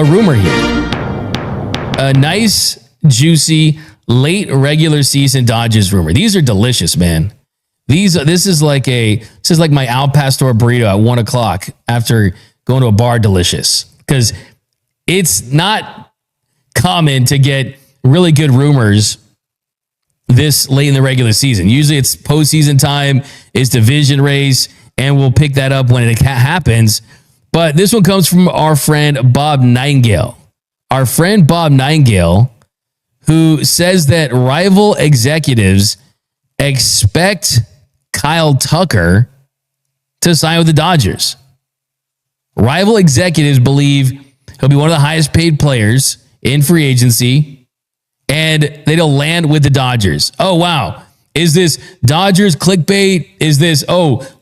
a rumor here. A nice, juicy, late regular season Dodgers rumor. These are delicious, man. This is like my Al Pastor burrito at 1 o'clock after going to a bar. Delicious, because it's not common to get really good rumors this late in the regular season. Usually it's postseason time, it's division race, and we'll pick that up when it happens. But this one comes from our friend Bob Nightingale. Our friend Bob Nightingale, who says that rival executives expect Kyle Tucker to sign with the Dodgers. Rival executives believe he'll be one of the highest paid players in free agency, and they'll land with the Dodgers. Oh, wow. Is this Dodgers clickbait? Is this,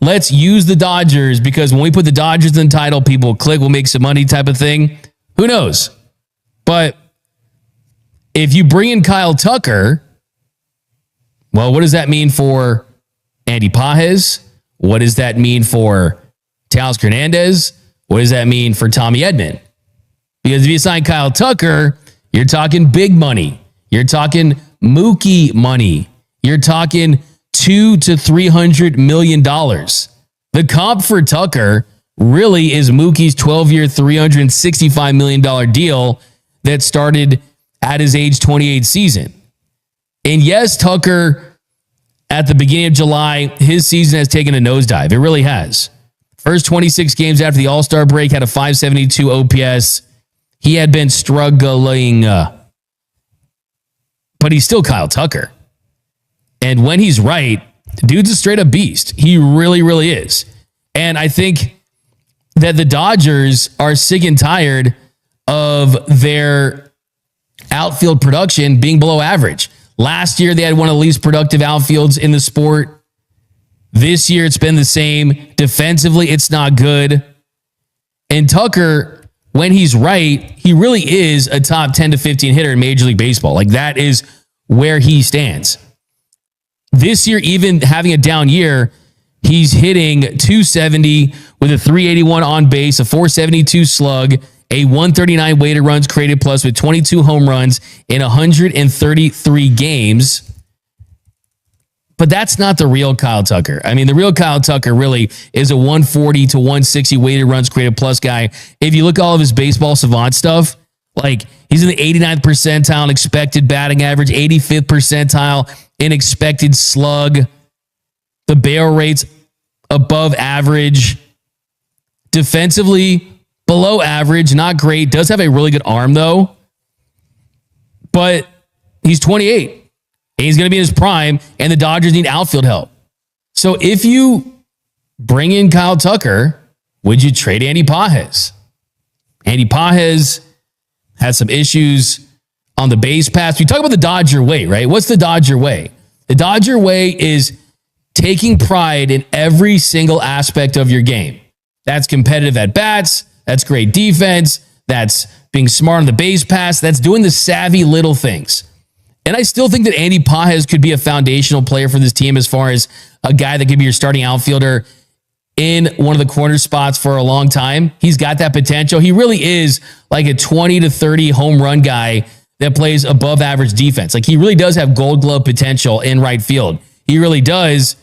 let's use the Dodgers because when we put the Dodgers in the title, people will click, we'll make some money type of thing? Who knows? But if you bring in Kyle Tucker, well, what does that mean for Andy Pages? What does that mean for Teoscar Hernandez? What does that mean for Tommy Edman? Because if you sign Kyle Tucker, you're talking big money. You're talking Mookie money. You're talking $200 to $300 million. The comp for Tucker really is Mookie's 12-year, $365 million deal that started at his age 28 season. And yes, Tucker, at the beginning of July, his season has taken a nosedive. It really has. First 26 games after the All-Star break had a .572 OPS. He had been struggling, but he's still Kyle Tucker. And when he's right, the dude's a straight-up beast. He really, really is. And I think that the Dodgers are sick and tired of their outfield production being below average. Last year, they had one of the least productive outfields in the sport. This year, it's been the same. Defensively, it's not good. And Tucker, when he's right, he really is a top 10 to 15 hitter in Major League Baseball. Like, that is where he stands. This year, even having a down year, he's hitting .270 with a .381 on base, a .472 slug, a 139 weighted runs created plus with 22 home runs in 133 games. But that's not the real Kyle Tucker. I mean, the real Kyle Tucker really is a 140 to 160 weighted runs created plus guy. If you look at all of his baseball savant stuff, like he's in the 89th percentile in expected batting average, 85th percentile in expected slug. The barrel rate's above average. Defensively, below average, not great. Does have a really good arm, though. But he's 28. And he's going to be in his prime, and the Dodgers need outfield help. So if you bring in Kyle Tucker, would you trade Andy Pages? Andy Pages has some issues on the base pass. We talk about the Dodger way, right? What's the Dodger way? The Dodger way is taking pride in every single aspect of your game. That's competitive at bats. That's great defense. That's being smart on the base pass. That's doing the savvy little things. And I still think that Andy Pages could be a foundational player for this team as far as a guy that could be your starting outfielder in one of the corner spots for a long time. He's got that potential. He really is like a 20 to 30 home run guy that plays above average defense. Like, he really does have Gold Glove potential in right field. He really does.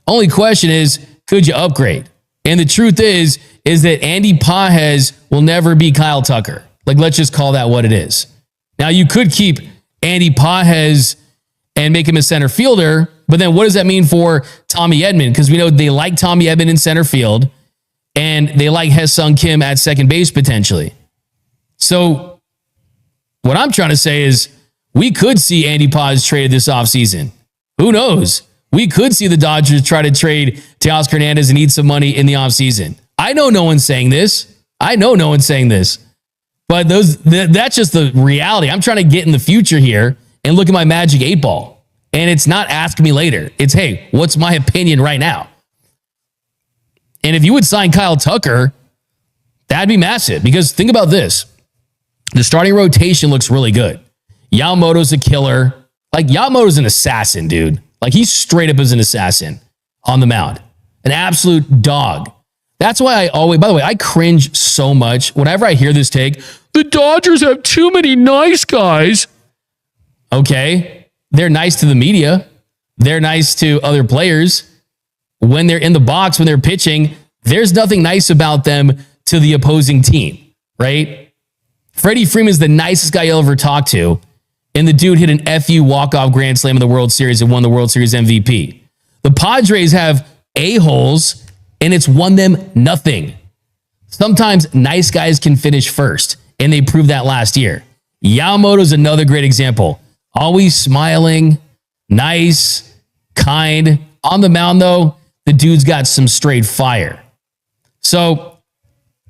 Only question is, could you upgrade? And the truth is that Andy Pages will never be Kyle Tucker. Like, let's just call that what it is. Now, you could keep Andy Pages and make him a center fielder, but then what does that mean for Tommy Edman? Because we know they like Tommy Edman in center field, and they like Ha-Sung Kim at second base potentially. So what I'm trying to say is we could see Andy Pages traded this offseason. Who knows? We could see the Dodgers try to trade Teoscar Hernandez and eat some money in the offseason. I know no one's saying this. But that's just the reality. I'm trying to get in the future here and look at my magic 8-ball. And it's not ask me later. It's, hey, what's my opinion right now? And if you would sign Kyle Tucker, that'd be massive. Because think about this. The starting rotation looks really good. Yamamoto's a killer. Like, Yamamoto's an assassin, dude. Like, he's straight up as an assassin on the mound. An absolute dog. That's why by the way, I cringe so much whenever I hear this take. the Dodgers have too many nice guys. Okay. They're nice to the media. They're nice to other players. When they're in the box, when they're pitching, there's nothing nice about them to the opposing team, right? Freddie Freeman's the nicest guy you'll ever talk to. And the dude hit an FU walk-off grand slam in the World Series and won the World Series MVP. The Padres have a-holes, and it's won them nothing. Sometimes nice guys can finish first, and they proved that last year. Yamamoto's another great example. Always smiling, nice, kind. On the mound, though, the dude's got some straight fire. So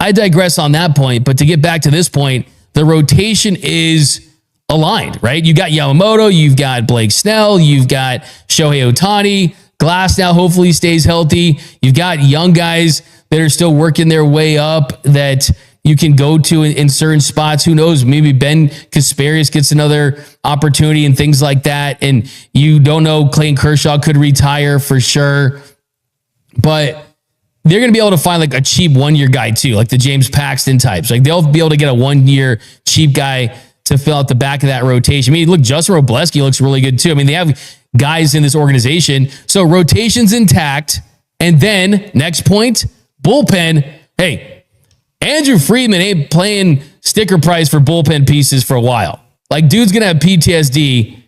I digress on that point, but to get back to this point, the rotation is aligned, right? You got Yamamoto, you've got Blake Snell, you've got Shohei Ohtani, Glass now hopefully stays healthy. You've got young guys that are still working their way up that you can go to in certain spots. Who knows? Maybe Ben Kasparius gets another opportunity and things like that. And you don't know, Clayton Kershaw could retire for sure. But they're going to be able to find like a cheap 1-year guy too, like the James Paxton types. Like they'll be able to get a 1-year cheap guy to fill out the back of that rotation. I mean, look, Justin Robleski looks really good too. I mean, they have guys in this organization. So rotation's intact. And then next point, bullpen. Hey, Andrew Friedman ain't playing sticker price for bullpen pieces for a while. Like dude's going to have PTSD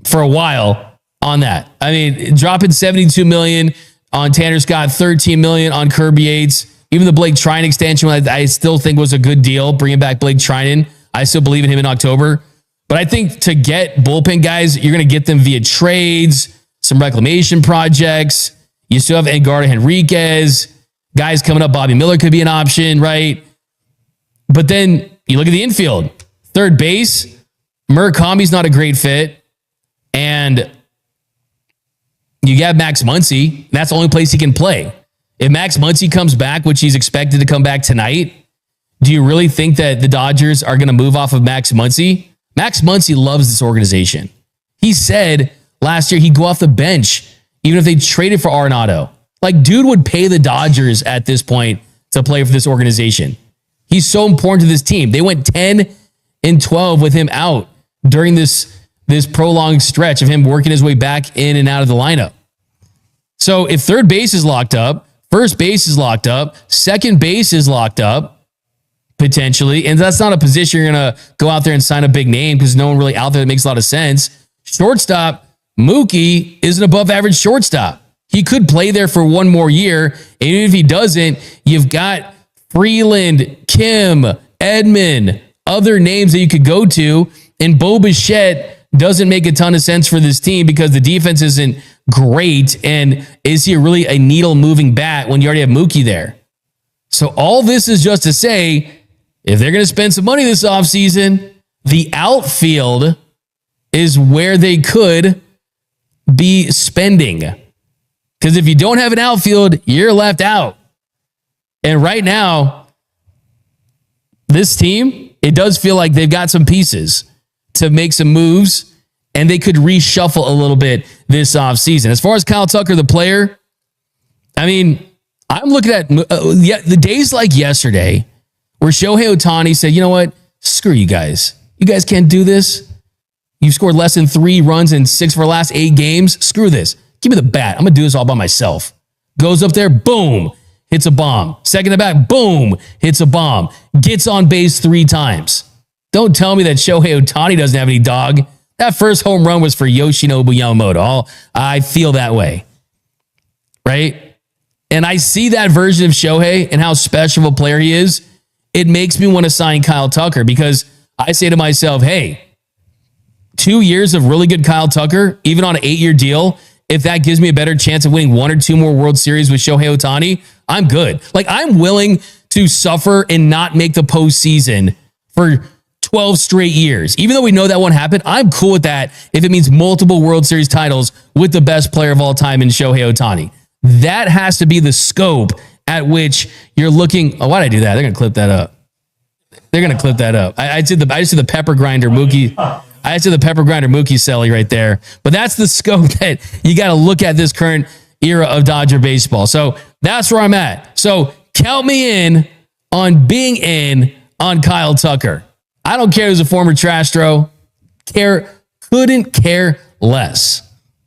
for a while on that. I mean, dropping $72 million on Tanner Scott, $13 million on Kirby Yates. Even the Blake Trinan extension, I still think was a good deal. Bringing back Blake Trinan. I still believe in him in October. But I think to get bullpen guys, you're going to get them via trades, some reclamation projects. You still have Edgardo Henriquez. Guys coming up, Bobby Miller could be an option, right? But then you look at the infield. Third base, Murakami's not a great fit. And you got Max Muncy. That's the only place he can play. If Max Muncy comes back, which he's expected to come back tonight, do you really think that the Dodgers are going to move off of Max Muncy? Max Muncy loves this organization. He said last year he'd go off the bench even if they traded for Arenado. Like, dude would pay the Dodgers at this point to play for this organization. He's so important to this team. They went 10-12 with him out during this prolonged stretch of him working his way back in and out of the lineup. So if third base is locked up, first base is locked up, second base is locked up, potentially, and that's not a position you're going to go out there and sign a big name because no one really out there that makes a lot of sense. Shortstop, Mookie is an above average shortstop. He could play there for one more year. And even if he doesn't, you've got Freeland, Kim, Edman, other names that you could go to. And Bo Bichette doesn't make a ton of sense for this team because the defense isn't great. And is he really a needle moving bat when you already have Mookie there? So all this is just to say, if they're going to spend some money this offseason, the outfield is where they could be spending. Because if you don't have an outfield, you're left out. And right now, this team, it does feel like they've got some pieces to make some moves, and they could reshuffle a little bit this offseason. As far as Kyle Tucker, the player, I mean, I'm looking at the days like yesterday where Shohei Ohtani said, you know what? Screw you guys. You guys can't do this. You've scored less than 3 runs in 6 of our last 8 games. Screw this. Give me the bat. I'm going to do this all by myself. Goes up there, boom, hits a bomb. Second at bat, boom, hits a bomb. Gets on base 3 times. Don't tell me that Shohei Ohtani doesn't have any dog. That first home run was for Yoshinobu Yamamoto. I feel that way. Right? And I see that version of Shohei and how special of a player he is. It makes me want to sign Kyle Tucker because I say to myself, hey, 2 years of really good Kyle Tucker, even on an 8-year deal, if that gives me a better chance of winning 1 or 2 more World Series with Shohei Ohtani, I'm good. Like, I'm willing to suffer and not make the postseason for 12 straight years. Even though we know that won't happen, I'm cool with that if it means multiple World Series titles with the best player of all time in Shohei Ohtani. That has to be the scope at which you're looking. Oh, why'd I do that? They're going to clip that up. They're going to clip that up. I just did the pepper grinder Mookie. I just did the pepper grinder Mookie Selly right there. But that's the scope that you got to look at this current era of Dodger baseball. So that's where I'm at. So count me in on being in on Kyle Tucker. I don't care who's a former trash throw. Couldn't care less.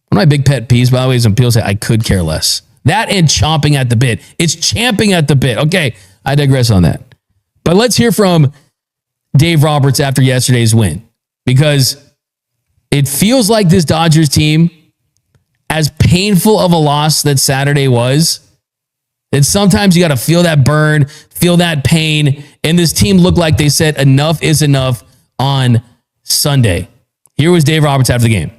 One of my big pet peeves, by the way, is when people say I could care less. That and chomping at the bit. It's champing at the bit. Okay, I digress on that. But let's hear from Dave Roberts after yesterday's win, because it feels like this Dodgers team, as painful of a loss that Saturday was, that sometimes you got to feel that burn, feel that pain. And this team looked like they said enough is enough on Sunday. Here was Dave Roberts after the game.